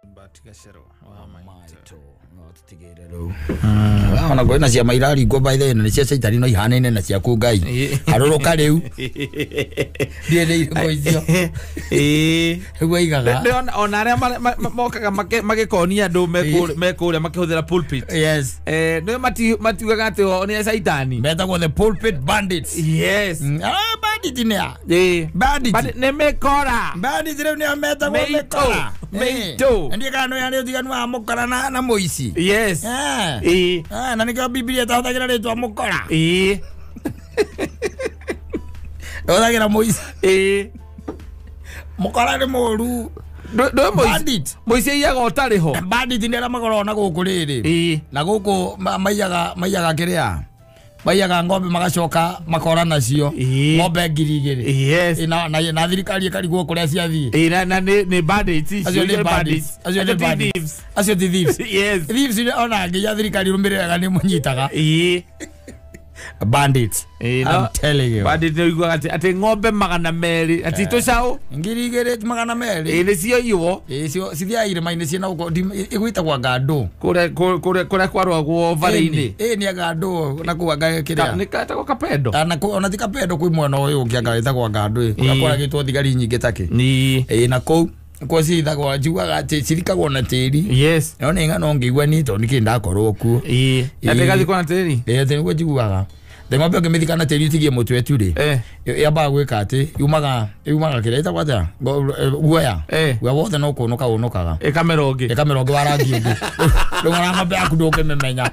Batigacero Maito no tutigere ru ona kwena cia mairari go by the na cia caitari no ihanaine na cia ku ngai aruruka riu ndiere iko icio egwa igaga ona aria mokaga magikonia andu mekuria makihuthira pulpit yes no matiugaga ati oni caitani betagwo the pulpit bandits yes bandit nia bandit ne mekora bandit riu nia metagwo mekora meito ndiye kana ya ndiganu wa mukora na muici yes na nikyo Biblia tahuthagira ritwa mukora tahuthagira muici mukora ni muru do bandit muici yaga otariho bandit ndera magorona guku riri na guku maiyaga kiria maiyaga ngombe magacoka makora nacio ngombe ngirigiri yes na thirikari ikarigwo kuria ciathie na ni bandits acio thieves yes thieves ona nginya thirikari rumiriraga ni munyitaga bandits I'm telling you bandit igwa ati ngombe 200 ati tucao ngirigiri 200 ni cio iwo cio cithiaire maine ciena uko igwitagwa gandu kure kwarwagwo varini ni gandu na kuanga kiria ni katagwo kapedo na ona ti kapedo kwi mwena uyu ngianga itagwa gandu akora gitwo thigari nyingi take ni na ko kwa cithagwo njugaga ati cirikagwo na tiri yes ona ngano ngigwa ni to nikindakorwo ku ati gathi kwa tiri niguo njiguaga ng'ombe ngimithikana tiri utigie mutwe tu ri yamba gwika ati yumaga kiria itagwa ata guoya guoya wothe no kunuka unukaga ekamerongi warangi ungi ndongora ng'ombe yaku ndukimemenya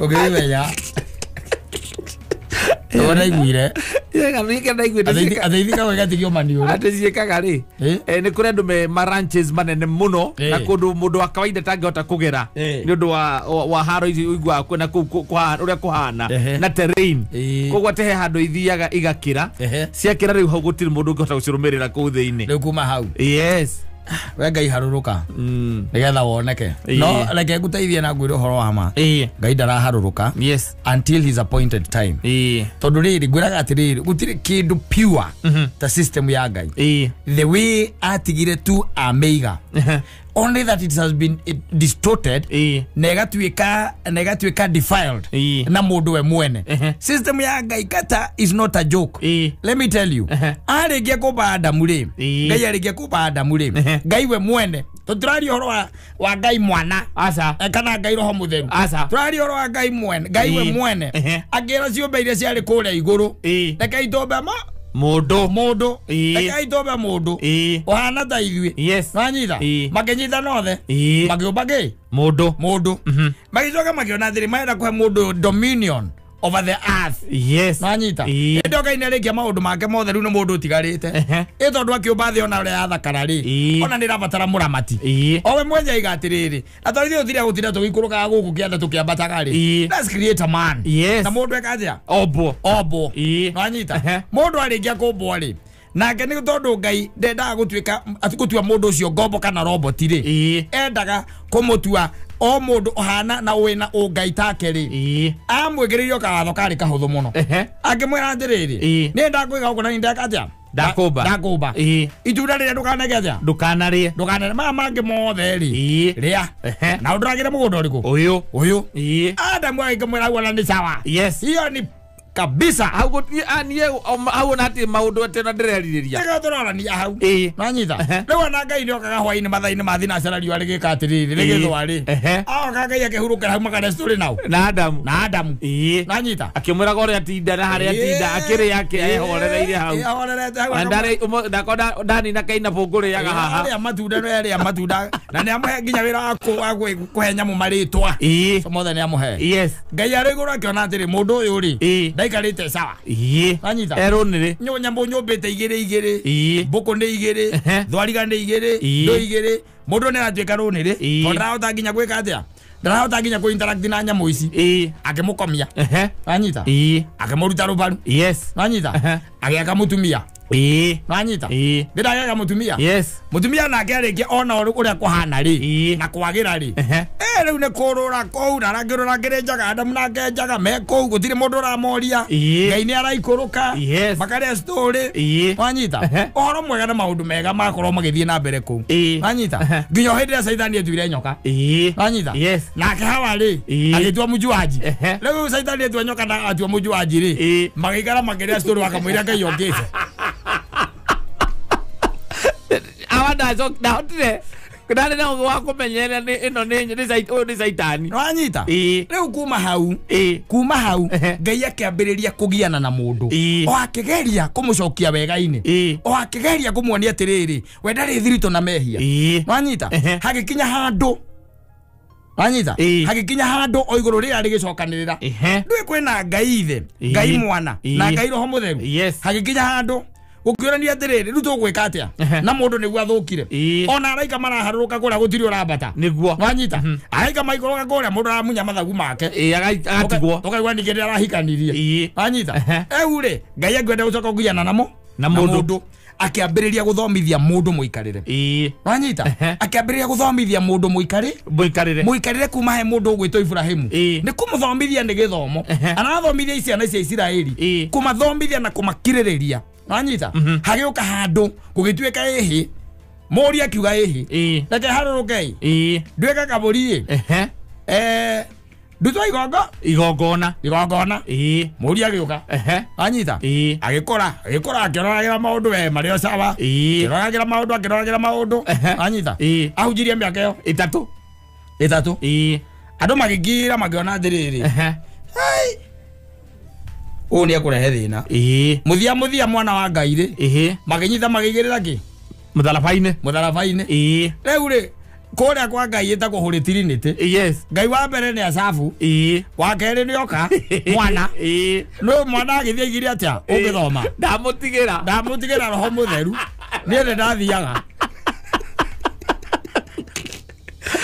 ukimenya ona igwire yega mikenda igwire athithika wega tigio maniu aticiekaga ri ni kure andu me ranches manene muno na kundu mundu wa kawaida tangihota kugera ni undu wa haro ici igwa kwena uria kuhana na terrain kogwa tehe handu ithiaga igakira ciakira riu hau gutiri mundu ungihota gucirumirira kuu thiini riu kuma hau yes wenga iharuruka nigetha woneke no reke nguteithie na ngwire horo wa ma ngai ndaraharuruka yes until his appointed time tondu riri ngwiraga atiriri gutiri kindu pure ta system ya ngai the way atigire tu ameiga only that it has been distorted negatuika defiled na mundu we mwene system ya ngai kata is not a joke let me tell you arigia kubanda muri ngai arigia kubanda muri ngai we mwene tuturari horo wa ngai mwana asa kana ngai roho mutheru asa turari horo wa ngai mwene ngai we mwene agira ciumbe iria ciari kuria iguru reke itombe mundu reke itombe mundu ohana ta ithue yes nanyitha makinyitha nothe makiumbagi mundu magicoka makiona thiri maenda kuhe mundu dominion over the earth yes nanyita ndoka inelekia maundu make mothe riu no mundu utigarite itondu akiumba thi ona uria athakara ri ona ni rabatara muramati owe mwenja igatiriri atorithi uthiria gutira tugikuruka guku kianda tukiambataga ri let's create a man yes na mundu ekaja obo nanyita mundu arikia kumbwa ri nake ni tondu ngai ndendaga gutuika atigutua mundu ucio ngombo kana robot ri endaga kumutua o mundu ohana na wina ungai take ri amwigiririo kaatho kari kahuthu muno akimwira atiriri ni ndakwiga uko na ndakatia ndakumba itunda riria ndukanage mama mangi mothe ri ria na nduragire mugundo riku uyu Adamu akimwira wala ni sawa yes hiyo ni kabisa hau nati maundu atena ndireririria ega torora ni hau nanyita riu na ngai niokaga hwaini mathaini mathi na cera riu arigika atiriri rigithwa ri ngai akihurukira hau makana story nau na Adamu nanyita akimwira gore atinda na haria atinda akiri yake ehorereire hau ndari ndani na kaina bunguri yaga haha ari matunda no ari matunda na ni amuhe nginya wira wa kuhenya mu maritwa mothe ni amuhe yes ngai arigura akiona atiri mundu uyu ri ndaikarite sawa nanyita eronire nyambo nyombete igiri mbuku ni igiri thwariga ni igiri ndo igiri mundu ni atuika runire ndarahota nginya gwika atia ndarahota nginya ku interact na nyamu ici akimukomia nanyita akimuruta rubaru yes nanyita agiaka mutumia nanyita ndiraga mutumia yes mutumia nake arikia ona uria kuhana ri na kwagira ri riu ne kurura kou na rangirura ngerenjaga Adamu na ngenjaga me kou gutire mundu ramoria Ngai ni araikuruka makaria story wanyita ohoro mwega na maundu mega makorwo magithie na mbere kou wanyita nginyo hindi ya Saitani etuire nyoka wanyita nake hawa ri agitua mujuaji riu Saitani etua nyoka na atua mujuaji ri magikara makiria story wakamwira Ngai ongeze awanda zo dautire kudale na wako menyera ino ni Saitani wanyita riu kuma hau Ngai akiambiriria kugiana na mundu o akigeria kumucokia wega-ini o akigeria kumwonia atiriri we ndari thirito na mehia wanyita hagikinya handu wanyita hagikinya handu o iguru ria rigicokanirira ndui kwina Ngai ithe Ngai mwana na Ngai roho mutheru hagikinya handu ukiorania atiriri riu tugwika atia na mundu niguo athukire ona araika maraharuruka kuria gutiri urabata niguo wanyita araika maikoroga kuria mundu aramunya mathagu make agatigwo tukaigua ningiri arahikanirie wanyita eure Ngai agwenda gucoka kugiana namo na mundu akiambiriria guthomithia mundu muikarire wanyita akiambiriria guthomithia mundu muikarire kuma he mundu gwitwo Ibrahimu ni kumuthomithia ni githomo anathomithia ciana cia Isiraeli kumathomithia na kumakiririria wanyita hagiuka handu gugituika ihi moria kiuga ihi reke haruruke ndweka kaburi ndutwa igongona moria giuka wanyita agikora akiroragira maundu we mario sawa akiroragira maundu wanyita ahunjirie miaka iyo itatu andu magigira magiona ndiriri Oni akurehe thina muthia mwana wa Ngai ri maginyitha magigirira ki mutharabaine riu ri kuria kwa Ngai etagwo Holy Trinity Ngai wa mbere ni asafu wa keri ni oka mwana no mwana agithia igiri atia ungithoma ndamutigira roho mutheru ni ende ndathiaga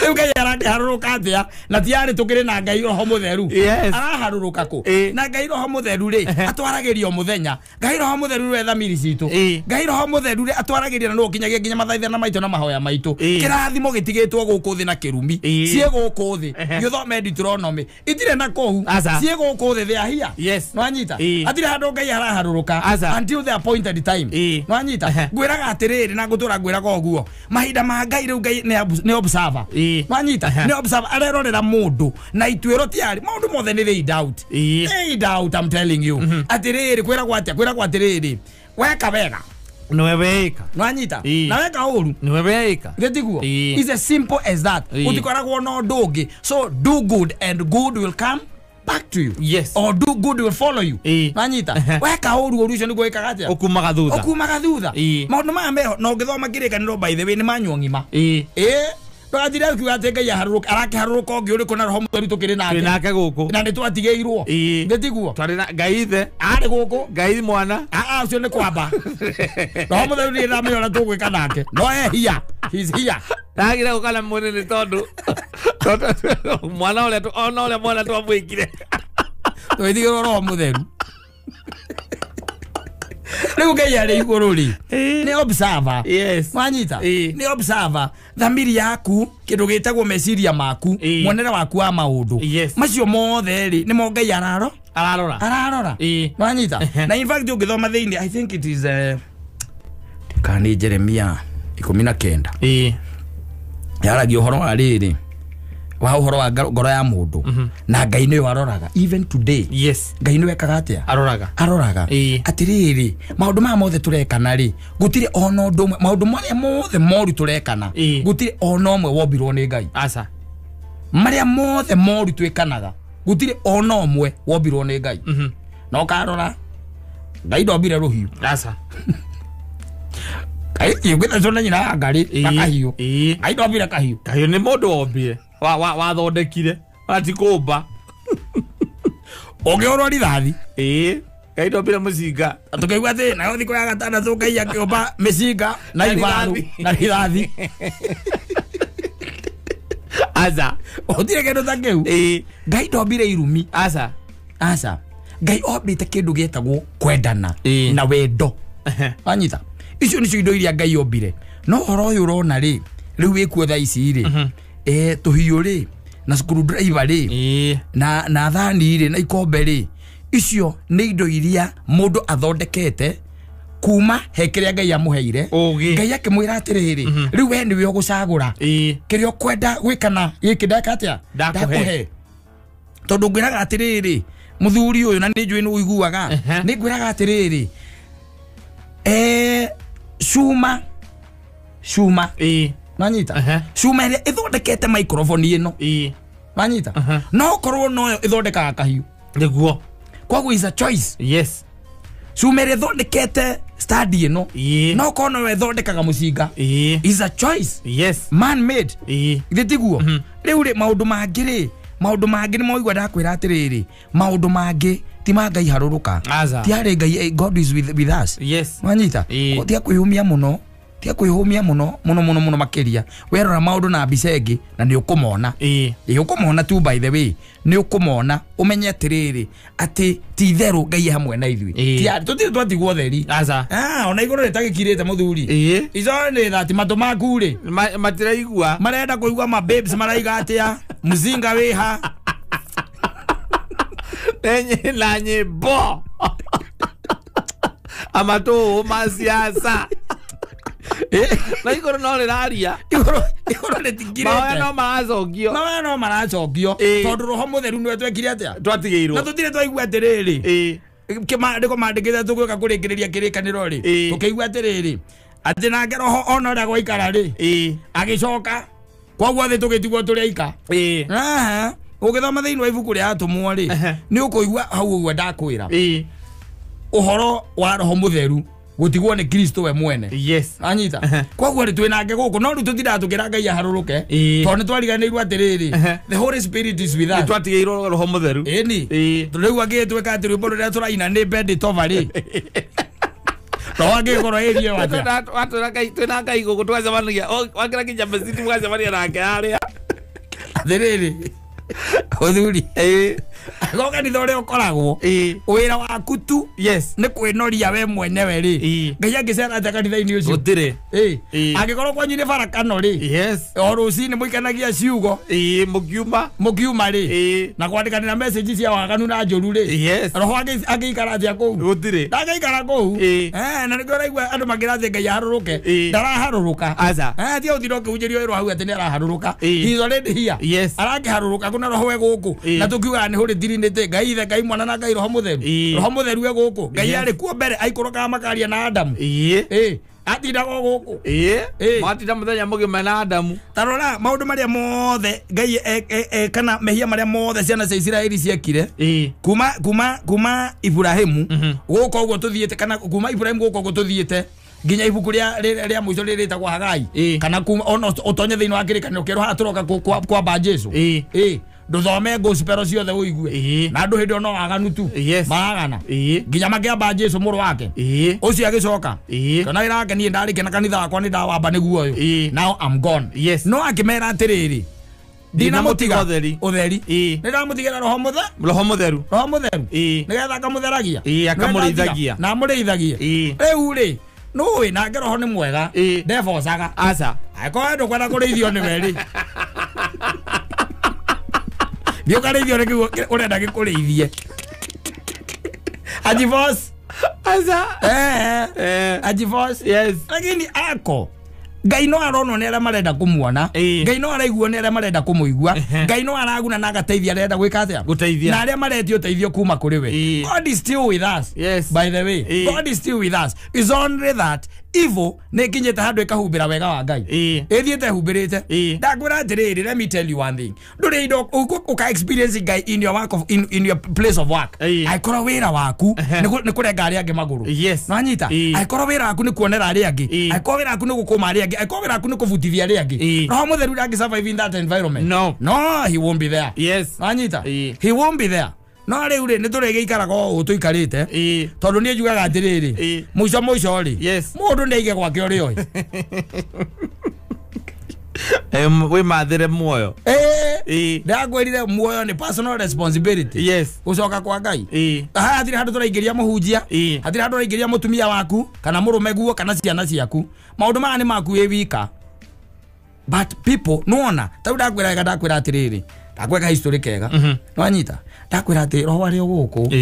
riu Ngai araharuruka atia na tiari tukiri na Ngai roho mutheru araharuruka ku na Ngai roho mutheru ri atwaragirio muthenya Ngai roho mutheru ri thamiri citu Ngai roho mutheru ri atwaragirio na no kinyagia nginya mathaithana maitu na mahoya maitu kirathimo gitigitwo guku thi na kirumi cie guku thi githome Deuteronomy itire na kou cie guku thi thia hia nwanyita atire handu Ngai araharuruka until the appointed time nwanyita ngwiraga atiriri na ngutura ngwiraga oguo mahinda ma Ngai riu Ngai ni observer wanyita ni observe arerorera mundu na itwiro tiari mundu mothe ni they doubt I'm telling you atiriri kwiragwa atiriri weka wega nweweka wanyita na weka uru nweweka getiguo is as simple as that utikoragwo no ndungi so do good and good will come back to you or do good will follow you wanyita weka uru ucio ni gwika gatia okumaga thutha maundu ma meho no ngithoma kirikaniro by the way ni manyo ngima Twajira kiuga atenge ya haruruka arakiharuruka ongi uri kuna roho mutheru tukiri nake guku na ni twatigeirwo ndetiguo twari na Ngai ithe ari guku Ngai mwana ucio ni kwamba roho mutheru ni ramenya tugwika nake no hia he's here agira gukala mwene ni tondu mwana ole mwana twamwikire twithigiro roho mutheru riu Ngai ari iguru ri ni observer wanyita ni observer thamiri yaku kindu gitagwo meciria maku monere waku wa maundu macio mothe ri ni mo Ngai ararora wanyita na in fact ungithoma thiini I think it is kani Jeremia 19 yaragia uhoro wa riri wa uhoro wa ngoro ya mundu na Ngai ni waroraga even today Ngai ni wekaga atia aroraga atiriri maundu ma mothe turekana ri gutire ono ndu maundu maria mothe moru turekana gutire ono mwe wombirwo ni Ngai maria mothe moru twekanaga gutire ono mwe wombirwo ni Ngai no karora Ngai ndombire ruhiu yugita zona nyina ngari akahiu Ngai ndombire kahiu ni mundu wombire wathondekire atikumba ongeorwo rithathi Ngai ndombire mucinga tukaigua ati nayo thiko ya gatandatu Ngai akiumba micinga na ibaru na rithathi otire kindu ta kiu Ngai ndombire irumi Ngai ombite kindu gietagwo kwendana na wendo wanyita icio nicio indo iria Ngai ombire no horo uyu urona ri riu wikuo tha ici ri tuhiu ri na screwdriver ri na thani ri na ikombe ri icio nĩ indo iria mũndũ athondekete kuma hekeria Ngai amuheire Ngai akimwira atiriri riu we niwe ugucagura kiria ukwenda gwikana giki ndaka atia ndakuhe tondu ngwiraga atiriri muthuri uyu na ni njui ni uiguaga ni ngwiraga atiriri Shuma manyita Shuma ile ithondekete microphone ino manyita no korwo no ithondekaga kahiu niguo kwa is a choice yes Shuma ile ithondekete study ino no kono we thondekaga mucinga is a choice yes man made gitiguo riu ri maundu mangi ni moigwa ndakwira atiriri maundu mangi ti ma Ngai haruruka ti ari Ngai God is with us yes manyita otia kwihumia muno muno makiria werora maundu na bicengi na ni ukumona ukumona tu by the way ni ukumona umenye atiriri ati ti theru Ngai hamwe na ithui ti tuti twatigwo theri ona iguru ritagikirite muthuri izo ni thati matu maku ri matiraigua marenda kuigua ma babes maraiga atia muzinga wiha la nyimbo amato masiasa na igoro no riraria igoro ritigirite mawe no maracokio tondu roho mutheru nwe twekire atia twatigeirwo na tutire twaigua atiriri ndiko mandikite tuguka kurikiriria kirikaniro ri tukiigua atiriri ati nake roho ona ria gwaikara ri agicoka kwagua thi tugitigwo turi aika ugithoma thiini wa ibuku ria atumwo ri ni ukuigua hau uguo ndakwira uhoro wa roho mutheru gutigwo ni Kristo we mwene yes anyita kwagua ri twinake guku no ru tutira tukira Ngai haruruke tondu twariganirwo atiriri the Holy Spirit is with us twatigeirwo roho mutheru ni riu agitweka ati rwimbo ruria turaina ni bendi tovari Tawage goro area wacha watu twina Ngai guku twacemanagia wakira kijambe city mwacemania nake aria atiriri uthuri goka ni thore ukoragwo wira waku tu yes ni kwinoria we mwenyewe ri Ngai angicera ata kanitha-ini ucio gutire angikorwo kwanyu ni barakano ri yes o rucini muikanagia ciugo mukiuma ri na kwandikanira message cia waganu na njuru ri yes roho agiikara atia kuu gutire ndagaikara kuu na nĩ ngĩraigua andũ makĩrathiĩ Ngai aharũrũke ndaraharũrũka ti ũthiro ũkĩhunjĩrio wĩrwo hau atĩ nĩ araharũrũka he is already here yes arangĩharũrũka kuna roho we gũkũ na tũkiugaga nĩ hũrĩ thirinĩte Ngai ithe Ngai mwana na Ngai roho mũtheru we gũkũ Ngai arĩ kuo mbere aikũrũkaga makaria na Adamu atindaga gũkũ matinda mũthenya mũgima na Adamu tarora maũndũ marĩa mothe Ngai kana mehia marĩa mothe ciana cia Isiraeli ciekire kuma Ibrahimu gũkũ ũguo tũthiĩte kana kuma Ibrahimu gũkũ ũguo tũthiĩte nginya ibuku ria muico riritagwo Hagai kana kuma utonye thiini wa kirikaniro kero haturoka kwa Jesu nduthome gospel ciothe uigue na ndu hindi ono aganu tu magana nginya makiamba Jesu muru wake ucio agicoka kana irake nie ndarike na kanitha wakwa ni ndawamba niguo uyu now I'm gone no akimera atiriri dina mutiga utheri ni ndamutigira roho mutheru nigetha akamutheragia akamurithagia na murithagia riu ri no na roho ni mwega ndevocaga aca akorwo ndu kwenda kurithio ni weri ndio karithio ni kiugo urenda gikurithie ajivos aca ajivos yes lakini ako Ngai no arono ni aria marenda kumuona Ngai no araiguo ni aria marenda kumuigua Ngai no araguna na gateithia arenda gwika atia guteithia na aria maretio teithio kuma kuri we God is still with us yes by the way God is still with us is only that evil ne kinyete handu ikahumbira wega wa Ngai ethiete humbirite ndagwira atiriri let me tell you one thing nduri indo uka experience Ngai in your work in your place of work aikora wira waku ni kurenga aria angi maguru no anyita aikora wira waku ni kuonera aria angi aikora wira waku ni gukuma aria angi aikora wira waku ni kuvutithia aria angi roho mutheru ndangi survive in that environment no he won't be there yes no anyita he won't be there no riu ri nituregeikaraga o tuikarite tondu ni njugaga atiriri muico ri mundu neige gwake uri oi we mathire muoyo ndagwirire muoyo ni personal responsibility ucoka kwa Ngai hatire handu turaingiria muhunjia hatire handu turaingiria mutumia waku kana murume guo kana ciana ciaku maundu maya ni maku wika but people nuona tau ndakwira atiriri akweka history kega wanyita ndakwira ati roho ari guku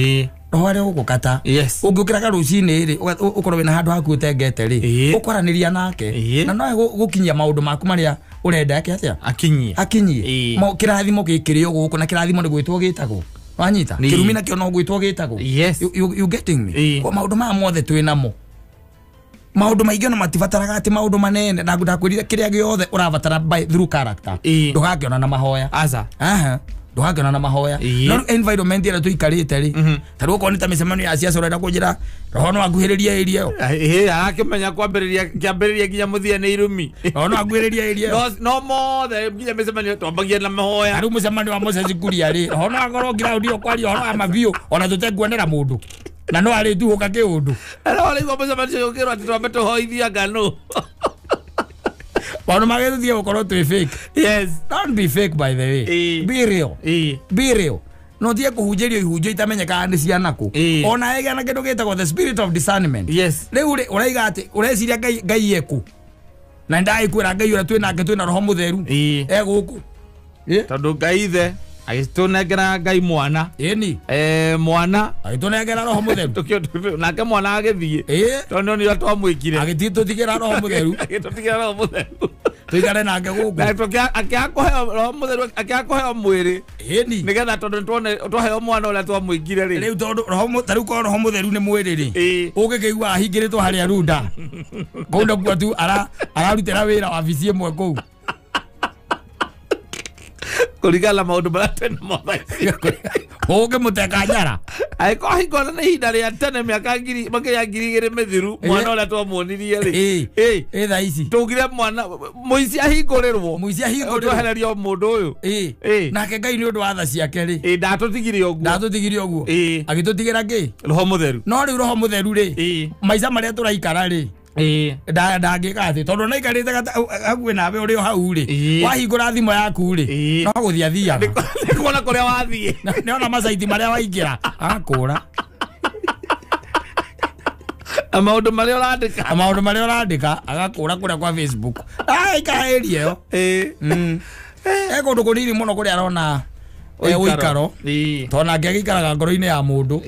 roho ari guku kata ungukira ka rucini ri ukorwe na handu haku utengete ri ukwaraniria nake na no gukinyia maundu maku maria urenda yake atia akinyie mo kirathimo gikirio guku na kirathimo ni gwitwo gitagwo wanyita kirumi na kio no gwitwo gitagwo you getting me kwa maundu ma mothe twinamo maundu maingĩ no matibataraga ati maundu manene na ndakwirire kiria giothe urabatara by through character ndugakiona na mahoya ndugakiona na mahoya no environment ira tuikarite ri taru ko ni ta micemano ya ciaca urenda kunjira roho no aguhiriria irio akimenya kwambiriria nginya muthia ni irumi roho no aguhiriria irio no mothe nginya micemano twambagia na mahoya taru micemano wa Moses Kuria ri roho no agoro ground iyo kwari roho amavio ona tutekuonera mundu na no ari tu hoka kiundu ara wale kwa pesa macho yokero ati twambeto hoithia ngano Wano magetu thia ukoro tu fake. Yes. Don't be fake by the way. Be real. Be real. No thia kuhujerio ihuje itamenyeka andi ciana ku. Ona ege na kindu gitagwo the spirit of discernment. Yes. Riu uraiga ati ureciria ngai yeku. Na ndai kwira ngai ura twina roho mutheru. Guku. Tondu ngai ithe agitunengera ngai mwana mwana agitunengera roho mutheru nake mwana agithie tondu ni twamwikire agititutigera roho mutheru tuigare nake guku akiakohe roho mutheru akiakohe mwiri nigetha tondu twaheo mwana uria twamwikire ri riu tondu roho mutheru ko roho mutheru ni mwiri ri ugikigwa ahingiritwo haria runda kunda kwa tu ararutira wira wa vicie mwe kou kuligala maundu maratena mothe oge muteka nyara aiko hingona na hinda ria tene miaka ngiri mithiru mwana uria twamuonirie ri tha ici tugire mwana muici ahingurirwo twehererio mundu uyu nake ngai ni undu wa tha ciake ri ndatutigire uguo agitutigira ngi roho mutheru no riu roho mutheru ri maica maria turaikara ri ndangika ati tondu naikarite hakuhi nawe uri hau ri wahingura thimo yaku ri no guthia thiaga nikuona kuria wathie niona macaiti maria waingira akura maundu maria urandika agakura kuria kwa Facebook ikaherie yo kundu kunini muno kuria arona uikaro tona ngegikaraga ngoro-ini ya mundu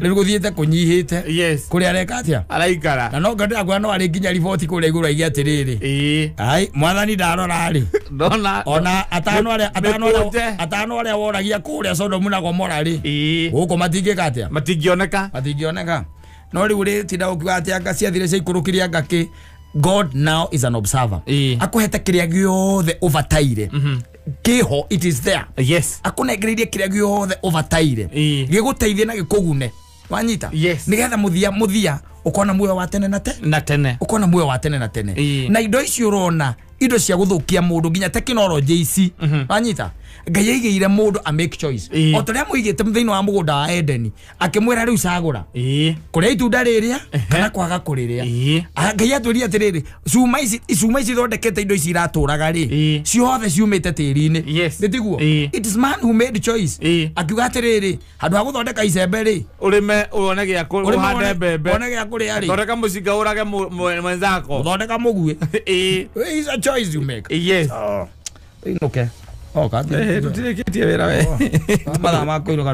riu guthiete kunyihite kuria areka atia araikara na no ngandira kwa no ari nginya riboti kuria iguru igi atiriri ai mwathani ndarora ri ndona ona atano aria woragia kuria Sodomu na Gomora ri guku matingika atia matingioneka no riu ri tinda ukiwa atia anga ciathire cia ikurukiria ngaki God now is an observer akuhete kiria giothe overtire kiho it is there akunengeririe kiria giothe overtire giguteithie na gikugune wanyita nigetha muthia ukona muoyo wa tene na tene ukona muoyo wa tene na tene na indo ici urona indo cia guthukia mundu nginya technology ici wanyita ngai aigeire mundu a make choice o toria muigite muthiini wa mugunda wa Edeni akimwira riu cagura kuria itunda riria kana kwaga kuriria ngai atwiria atiriri cuma ici thondekete indo ici iraturaga ri ciothe ciumite tiri-ini nditiguo it is man who made choice akiuga atiriri handu ha guthondeka icembe ri urime uone gia kuhande mbembe uone gia kuria ri thondeka mucinga urage mwenzako thondeka mugue is a choice you make okay. Tutire kitie wera we. Mathaa makå irå